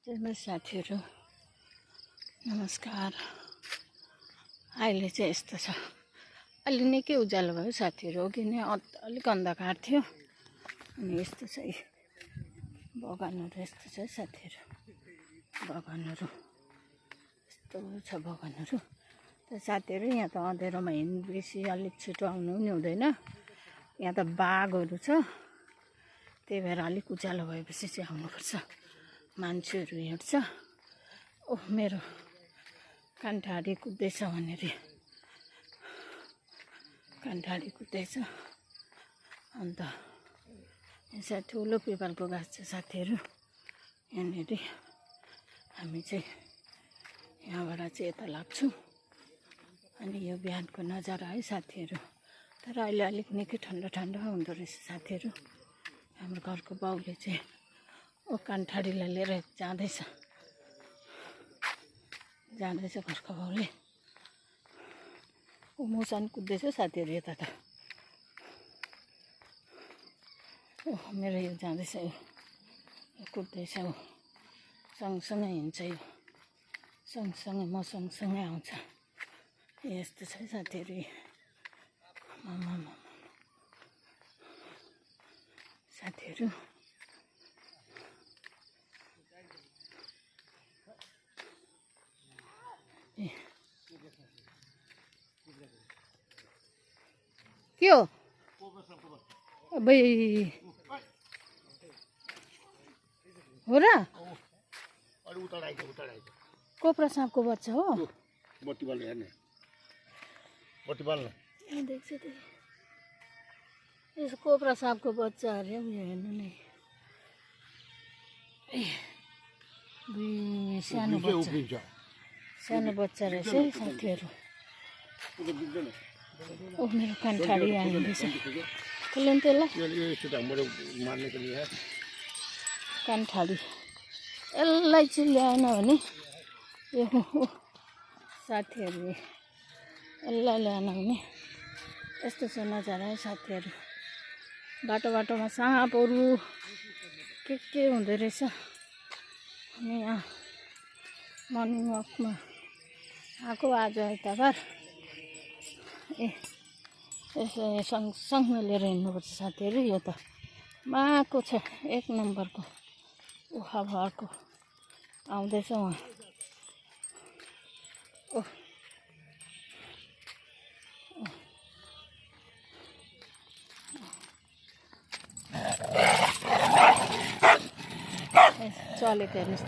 साथीहरू नमस्कार। अहिले चाहिँ यस्तो छ, अलि निकै उज्यालो भयो साथीहरू, हो किन अलिक अन्धकार थियो। अनि यस्तो छ बगानहरू, यस्तो छ साथीहरू, बगानहरू यस्तो छ बगानहरू। त साथीहरू यहाँ त अँधेरोमा हिँड्नु बेसी अलिक छिटो आउनु पनि हुँदैन, यहाँ त बाघहरू छ, त्यही भएर अलिक उज्यालो भएपछि चाहिँ आउनुपर्छ। मान्छेहरू हिँड्छ। ओह मेरो कान्ठाडी कुद्दैछ भनेर, कान्ठाडी कुद्दैछ। अन्त यहाँ ठुलो पिपलको गाछ छ साथीहरू, यहाँनिर हामी चाहिँ यहाँबाट चाहिँ यता लाग्छौँ। अनि यो बिहानको नजारा है साथीहरू। तर अहिले अलिक निकै ठन्डा ठन्डा हुँदो रहेछ साथीहरू। हाम्रो घरको बाउले चाहिँ कान्ठाडीलाई लिएर जाँदैछ घरको बाउले। मुसान कुद्दैछ साथीहरू यता त। ओह मेरो यो जाँदैछ, यो कुद्दैछ, ऊ सँगसँगै हिँड्छ, यो सँगसँगै म सँगसँगै आउँछ। यस्तो छ साथीहरू। साथीहरू के हो अबै हो र? कोब्रा साँपको बच्चा हो? देख्छ त यसो कोब्रा साँपको बच्चा अरे हेर्नु नि। सानो बच्चा रहेछ है साथीहरू। ओह मेरो कान्ठाडी आइँदैछ, कसले नि त्यसलाई कान्ठाडी यसलाई चाहिँ ल्याएन भने यो साथीहरू, यसलाई ल्याएन भने यस्तो छ नजारा है साथीहरू। बाटो बाटोमा साँपहरू के हुँदो रहेछ। अनि यहाँ मर्निङ वकमा आएको आज आइतबार, यसो सँगसँगै लिएर हिँड्नुपर्छ साथीहरू। यो त माको छ, एक नम्बरको उखा भएको आउँदैछ उहाँ। ओह चलेको हेर्नुहोस् त।